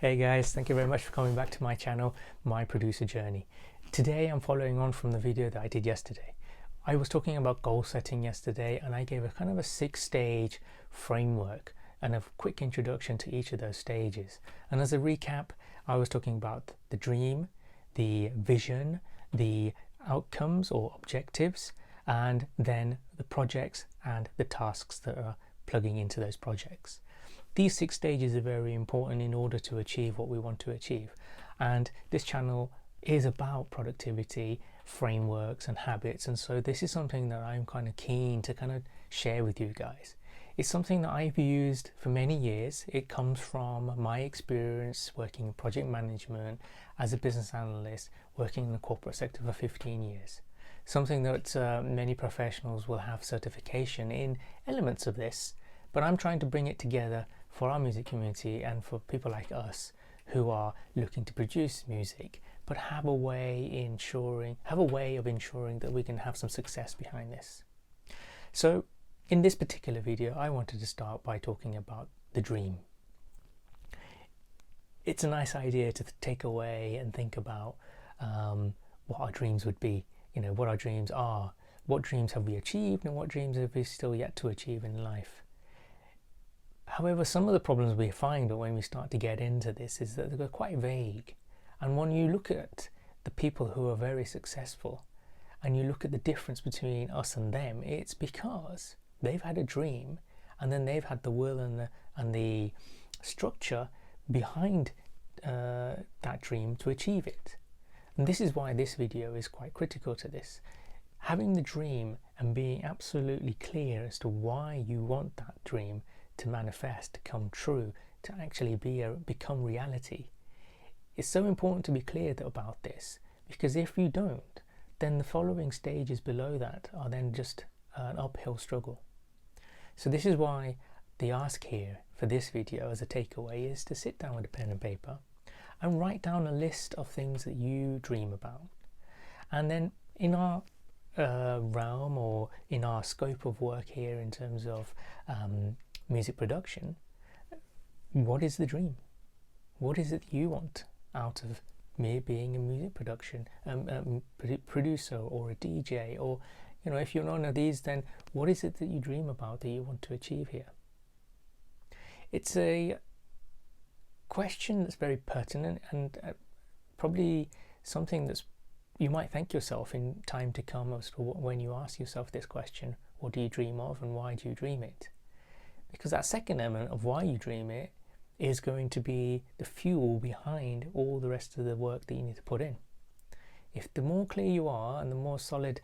Hey guys, thank you very much for coming back to my channel, My Producer Journey. Today I'm following on from the video that I did yesterday. I was talking about goal setting yesterday and I gave a kind of a 6-stage framework and a quick introduction to each of those stages. And as a recap, I was talking about the dream, the vision, the outcomes or objectives, and then the projects and the tasks that are plugging into those projects. These 6 stages are very important in order to achieve what we want to achieve, and this channel is about productivity, frameworks and habits, and so this is something that I'm kind of keen to kind of share with you guys. It's something that I've used for many years. It comes from my experience working in project management as a business analyst, working in the corporate sector for 15 years. Something that many professionals will have certification in elements of this, but I'm trying to bring it together for our music community and for people like us who are looking to produce music but have a way of ensuring that we can have some success behind this. So in this particular video I wanted to start by talking about the dream. It's a nice idea to take away and think about what our dreams would be, what our dreams are, what dreams have we achieved and what dreams have we still yet to achieve in life. However, some of the problems we find when we start to get into this is that they're quite vague. And when you look at the people who are very successful and you look at the difference between us and them, it's because they've had a dream and then they've had the will and the structure behind that dream to achieve it. And this is why this video is quite critical to this. Having the dream and being absolutely clear as to why you want that dream to manifest, to come true, to actually become reality. It's so important to be clear about this, because if you don't, then the following stages below that are then just an uphill struggle. So this is why the ask here for this video as a takeaway is to sit down with a pen and paper and write down a list of things that you dream about. And then in our realm or in our scope of work here in terms of music production, what is the dream? What is it you want out of me being a music production producer or a DJ, or if you're none of these, then what is it that you dream about that you want to achieve here? It's a question that's very pertinent and probably something that's you might thank yourself in time to come as to when you ask yourself this question: what do you dream of and why do you dream it? Because that second element of why you dream it is going to be the fuel behind all the rest of the work that you need to put in. If the more clear you are and the more solid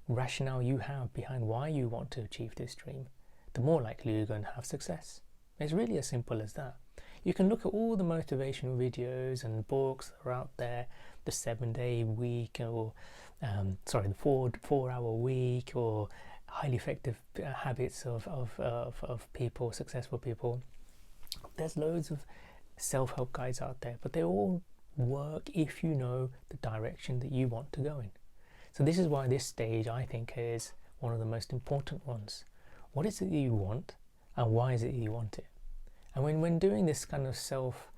rationale you have behind why you want to achieve this dream, the more likely you're going to have success. It's really as simple as that. You can look at all the motivational videos and books that are out there, the 7-day week, or the 4-hour week, or highly effective habits of people, successful people. There's loads of self-help guides out there, but they all work if you know the direction that you want to go in. So this is why this stage, I think, is one of the most important ones. What is it that you want and why is it you want it? And when doing this kind of self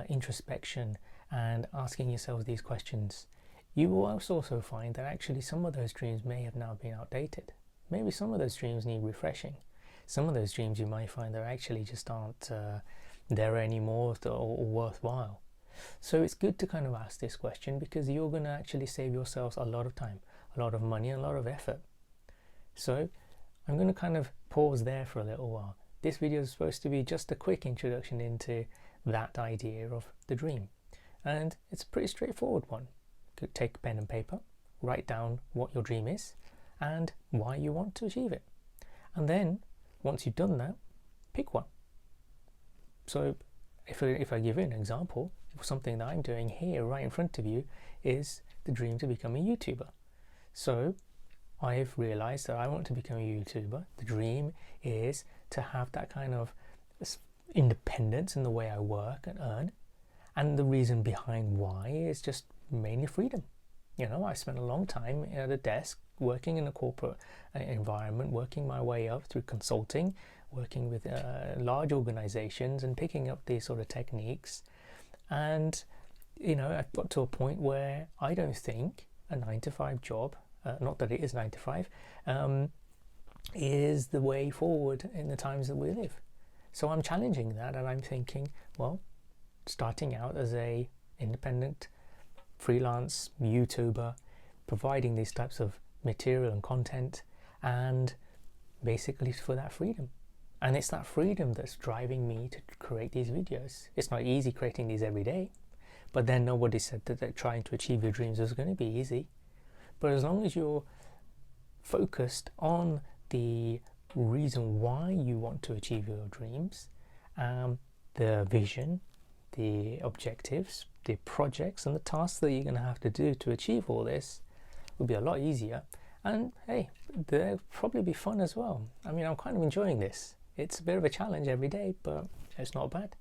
introspection and asking yourself these questions, you will also find that actually some of those dreams may have now been outdated. Maybe some of those dreams need refreshing. Some of those dreams you might find that actually just aren't there anymore or worthwhile. So it's good to kind of ask this question, because you're going to actually save yourselves a lot of time, a lot of money and a lot of effort. So I'm going to kind of pause there for a little while. This video is supposed to be just a quick introduction into that idea of the dream. And it's a pretty straightforward one. You could take pen and paper, write down what your dream is and why you want to achieve it. And then once you've done that, pick one. So if I give you an example, something that I'm doing here right in front of you is the dream to become a YouTuber. So I've realized that I want to become a YouTuber. The dream is to have that kind of independence in the way I work and earn. And the reason behind why is just mainly freedom. I spent a long time at a desk working in a corporate environment, working my way up through consulting, working with large organizations and picking up these sort of techniques. And you know, I've got to a point where I don't think a 9-to-5 job, not that it is 9 to 5, is the way forward in the times that we live. So I'm challenging that, and I'm thinking, well, starting out as a independent freelance YouTuber, providing these types of material and content, and basically for that freedom. And it's that freedom that's driving me to create these videos. It's not easy creating these every day, but then nobody said that trying to achieve your dreams was going to be easy. But as long as you're focused on the reason why you want to achieve your dreams, the vision, the objectives, the projects and the tasks that you're going to have to do to achieve all this, will be a lot easier. And hey, they'll probably be fun as well. I mean, I'm kind of enjoying this. It's a bit of a challenge every day, but it's not bad.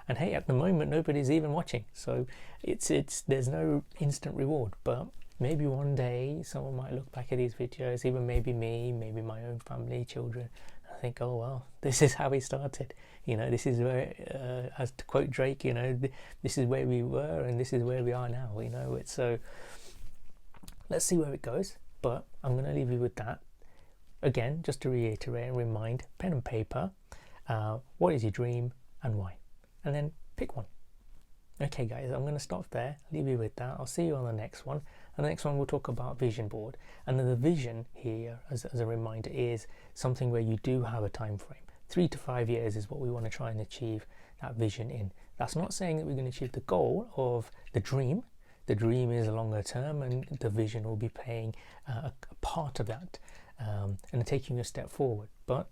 And hey, at the moment nobody's even watching, so it's there's no instant reward. But maybe one day someone might look back at these videos, even maybe me, maybe my own family, children, and think, oh well, this is how we started. You know, this is where, as to quote Drake, you know, this is where we were and this is where we are now. You know, it's so. Let's see where it goes. But I'm going to leave you with that. Again, just to reiterate and remind, pen and paper, what is your dream and why? And then pick one. Okay guys, I'm going to stop there, leave you with that. I'll see you on the next one. And the next one we'll talk about vision board. And then the vision here, as a reminder, is something where you do have a time frame. 3 to 5 years is what we want to try and achieve that vision in. That's not saying that we're going to achieve the goal of the dream. The dream is a longer term, and the vision will be playing a part of that and taking a step forward. But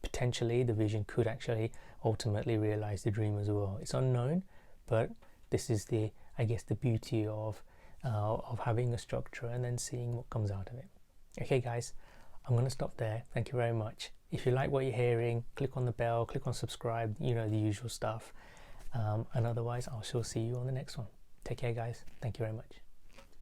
potentially the vision could actually ultimately realize the dream as well. It's unknown, but this is the, I guess, the beauty of having a structure and then seeing what comes out of it. Okay guys, I'm going to stop there. Thank you very much. If you like what you're hearing, click on the bell, click on subscribe, you know, the usual stuff. And otherwise, I shall see you on the next one. Take care guys. Thank you very much.